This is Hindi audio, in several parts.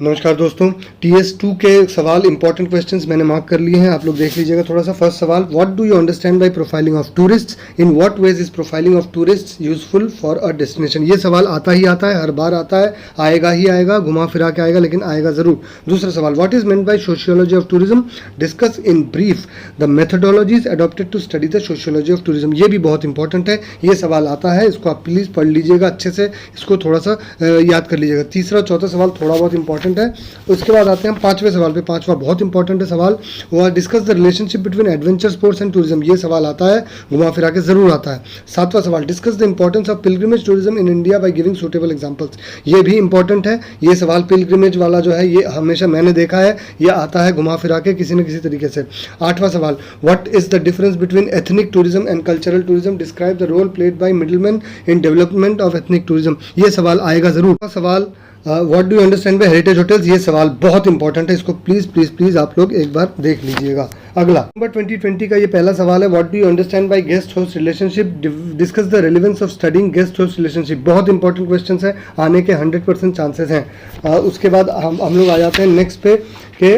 नमस्कार दोस्तों, TS2 के सवाल इंपॉर्टेंट क्वेश्चंस मैंने मार्क कर लिए हैं, आप लोग देख लीजिएगा थोड़ा सा। फर्स्ट सवाल, what do you understand by profiling of tourists, in what ways is profiling of tourists useful for a destination. ये सवाल आता ही आता है, हर बार आता है, आएगा ही आएगा, घुमा फिरा के आएगा, लेकिन आएगा जरूर। दूसरा सवाल, what is meant by sociology of tourism, discuss in brief the methodologies adopted to study the sociology of tourism. ये भी बहुत इंपॉर्टेंट है, ये सवाल आता है, इसको आप प्लीज़ पढ़ लीजिएगा अच्छे से, इसको थोड़ा सा याद कर लीजिएगा। तीसरा चौथा सवाल थोड़ा बहुत इंपॉर्टेंट है। उसके बाद आते हैं हम पांचवें सवाल पे। पांचवा बहुत इंपॉर्टेंट है सवाल, वो discuss the relationship between adventure sports and tourism. ये सवाल आता है, घुमा फिरा के जरूर आता है। सातवां सवाल, discuss the importance of pilgrimage tourism in India by giving suitable examples. ये भी इंपॉर्टेंट है, ये सवाल पिलग्रिमेज वाला जो है ये हमेशा मैंने देखा है, ये आता है घुमा फिरा के किसी न किसी तरीके से। आठवां सवाल, what is the difference between ethnic tourism and cultural tourism, describe the role played by middleman in development of ethnic tourism. ये सवाल आएगा जरूर। सवाल, what do you understand by heritage hotels. ये सवाल बहुत इंपॉर्टेंट है, इसको प्लीज प्लीज प्लीज आप लोग एक बार देख लीजिएगा। अगला नंबर 2020 का ये पहला सवाल है, what do you understand bye guest host relationship, discuss the relevance of studying guest host relationship. बहुत इंपॉर्टेंट क्वेश्चन है, आने के 100% चांसेस हैं। उसके बाद हम लोग आ जाते हैं नेक्स्ट पे के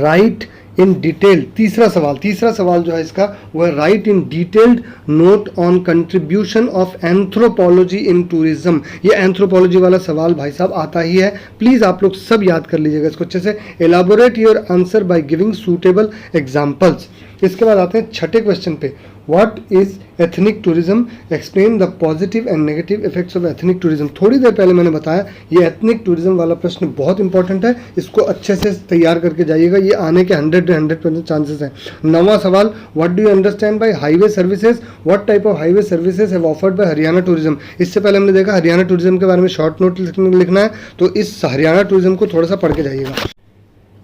राइट इन डिटेल। तीसरा सवाल जो है इसका वो है, right in detailed note on contribution of anthropology in tourism. ये एंथ्रोपोलॉजी वाला सवाल भाई साहब आता ही है, प्लीज आप लोग सब याद कर लीजिएगा इसको अच्छे से। Elaborate your answer by giving suitable examples. इसके बाद आते हैं छठे क्वेश्चन पे, what is ethnic tourism, explain the positive and negative effects of ethnic tourism. थोड़ी देर पहले मैंने बताया ये एथनिक टूरिज्म वाला प्रश्न बहुत इंपॉर्टेंट है, इसको अच्छे से तैयार करके जाइएगा, ये आने के 100% चांसेस हैं। नौवां सवाल, what do you understand bye highway services, what type of highway services have offered by Haryana tourism. इससे पहले हमने देखा हरियाणा टूरिज्म के बारे में शॉर्ट नोट लिखना है, तो इस हरियाणा टूरिज्म को थोड़ा सा पढ़ के जाइएगा।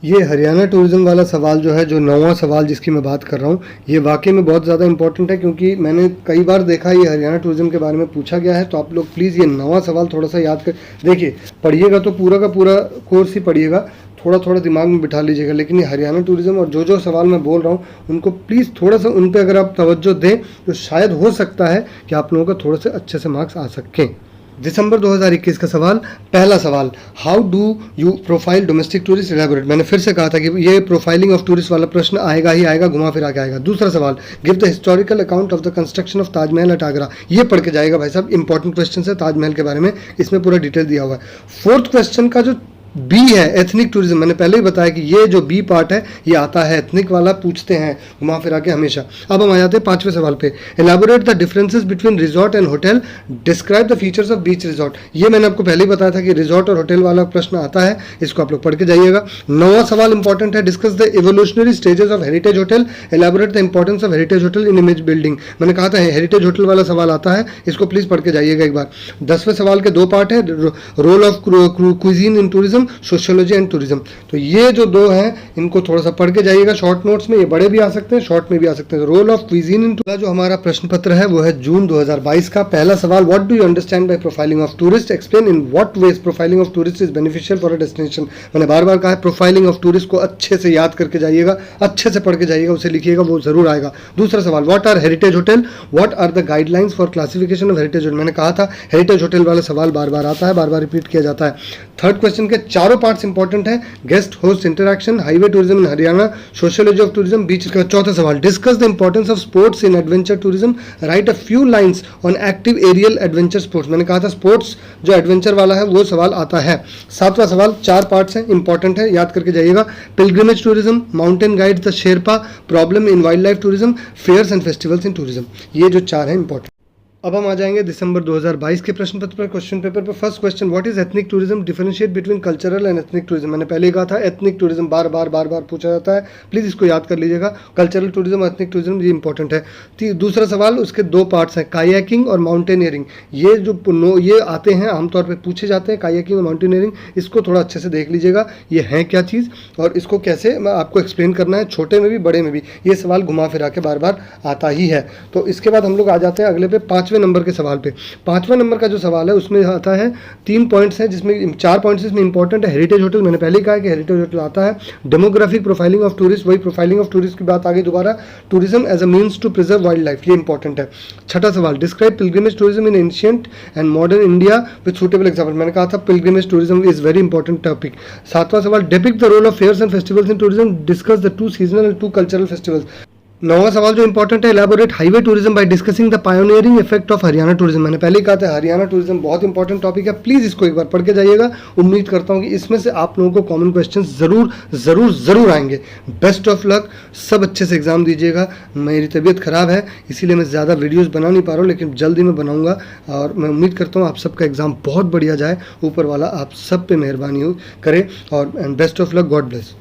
ये हरियाणा टूरिज्म वाला सवाल जो है, जो नौवां सवाल जिसकी मैं बात कर रहा हूँ, ये वाकई में बहुत ज़्यादा इंपॉर्टेंट है, क्योंकि मैंने कई बार देखा ये हरियाणा टूरिज्म के बारे में पूछा गया है। तो आप लोग प्लीज़ ये नौवां सवाल थोड़ा सा याद कर देखिए, पढ़िएगा तो पूरा का पूरा कोर्स ही पढ़िएगा, थोड़ा थोड़ा दिमाग में बिठा लीजिएगा। लेकिन ये हरियाणा टूरिज्म और जो सवाल मैं बोल रहा हूँ उनको प्लीज़ थोड़ा सा उन पर अगर आप तवज्जो दें तो शायद हो सकता है कि आप लोगों का थोड़ा से अच्छे से मार्क्स आ सकें। दिसंबर 2021 का सवाल, पहला सवाल, how do you profile domestic tourist, elaborate. मैंने फिर से कहा था कि ये प्रोफाइलिंग ऑफ टूरिस्ट वाला प्रश्न आएगा ही आएगा, घुमा फिरा के आएगा। दूसरा सवाल, give the historical account of the construction of Taj Mahal at Agra. ये पढ़ के जाएगा भाई साहब, इंपॉर्टेंट क्वेश्चन है ताजमहल के बारे में, इसमें पूरा डिटेल दिया हुआ है। फोर्थ क्वेश्चन का जो बी है एथनिक टूरिज्म, मैंने पहले ही बताया कि ये जो बी पार्ट है ये आता है एथनिक वाला, पूछते हैं घुमा फिरा के हमेशा। अब हम आ जाते हैं पांचवें सवाल पे, elaborate the differences between resort and hotel, describe the features of beach resort. ये मैंने आपको पहले ही बताया था कि रिजॉर्ट और होटल वाला प्रश्न आता है, इसको आप लोग पढ़ के जाइएगा। नौवां सवाल इंपॉर्टेंट है, discuss the evolutionary stages of heritage hotel, elaborate the importance of heritage hotel in image building. मैंने कहा था हेरिटेज होटल वाला सवाल आता है, इसको प्लीज पढ़ के जाइएगा एक बार। 10वें सवाल के दो पार्ट है, role of cuisine in tourism, sociology and tourism. तो ये जो दो हैं इनको थोड़ा सा पढ़ के जाइएगा शॉर्ट नोट्स में, ये बड़े भी आ सकते हैं शॉर्ट में भी आ सकते हैं। Role of cuisine in tourism, जो हमारा प्रश्न पत्र है वो है जून 2022 का। पहला सवाल, what do you understand by profiling of tourist, explain in what ways profiling of tourist is beneficial for a destination. मैंने बार बार कहा है प्रोफाइलिंग ऑफ टूरिस्ट को अच्छे से याद करके जाइएगा, अच्छे से पढ़ के जाइएगा, उसे लिखिएगा, वो जरूर आएगा। दूसरा सवाल, what are heritage hotel, what are the guidelines for classification of heritage hotel. मैंने कहा था हेरिटेज होटल वाला सवाल बार बार आता है, बार बार रिपीट किया जाता है। थर्ड क्वेश्चन के चारों पार्ट्स इंपॉर्टेंट है, guest host interaction, highway tourism in Haryana, sociology of tourism, beach. का चौथा सवाल, discuss the importance of sports in adventure tourism, write a few lines on active aerial adventure sports. मैंने कहा था स्पोर्ट्स जो एडवेंचर वाला है वो सवाल आता है। सातवां सवाल, चार पार्ट्स हैं, इंपॉर्टेंट है, याद करके जाइएगा। Pilgrimage tourism, mountain guide, the Sherpa, problem in wild life tourism, fairs and festivals in tourism. ये जो चार हैं इंपॉर्टेंट। अब हम आ जाएंगे दिसंबर 2022 के प्रश्न पत्र पर, क्वेश्चन पेपर पर। First question, what is ethnic tourism, differentiate between cultural and ethnic tourism. मैंने पहले ही कहा था एथनिक टूरिज्म बार बार पूछा जाता है, प्लीज इसको याद कर लीजिएगा। कल्चरल टूरिज्म, एथनिक टूरिज्म, ये इंपॉर्टेंट है। दूसरा सवाल, उसके दो पार्ट्स हैं, कायाकिंग और माउंटेनियरिंग। ये जो ये आते हैं आमतौर पर पूछे जाते हैं, कायाकिंग और माउंटेनियरिंग, इसको थोड़ा अच्छे से देख लीजिएगा, ये है क्या चीज़ और इसको कैसे आपको एक्सप्लेन करना है, छोटे में भी बड़े में भी। ये सवाल घुमा फिरा के बार बार आता ही है। तो इसके बाद हम लोग आ जाते हैं अगले पे, पाँचवें 5वें नंबर के सवाल पे। 5वां नंबर का जो सवाल है उसमें आता है 3 पॉइंट्स हैं, जिसमें 4 पॉइंट्स इसमें इंपॉर्टेंट है। हेरिटेज होटल, मैंने पहले ही कहा है कि हेरिटेज होटल आता है। डेमोग्राफिक प्रोफाइलिंग ऑफ टूरिस्ट, वही प्रोफाइलिंग ऑफ टूरिस्ट की बात आ गई दोबारा। Tourism as a means to preserve wildlife, ये इंपॉर्टेंट है। छठा सवाल, describe pilgrimage tourism in ancient and modern India with suitable example, मैंने कहा था pilgrimage tourism is very important topic. 7वां सवाल, depict the role of fairs and festivals in tourism, discuss the 2 seasonal and 2 cultural festivals. 9वां सवाल जो इंपॉर्टेंट है, elaborate highway tourism by discussing the pioneering effect of Haryana tourism, मैंने पहले ही कहा था हरियाणा टूरिज्म बहुत इंपॉर्टेंट टॉपिक है, प्लीज़ इसको एक बार पढ़ के जाइएगा। उम्मीद करता हूँ कि इसमें से आप लोगों को कॉमन क्वेश्चन ज़रूर आएंगे। बेस्ट ऑफ लक, सब अच्छे से एग्जाम दीजिएगा। मेरी तबीयत ख़राब है इसीलिए मैं ज़्यादा वीडियोज़ बना नहीं पा रहा हूँ, लेकिन जल्दी मैं बनाऊँगा और मैं उम्मीद करता हूँ आप सबका एग्ज़ाम बहुत बढ़िया जाए। ऊपर वाला आप सब पे मेहरबानी करे और best of luck, God bless.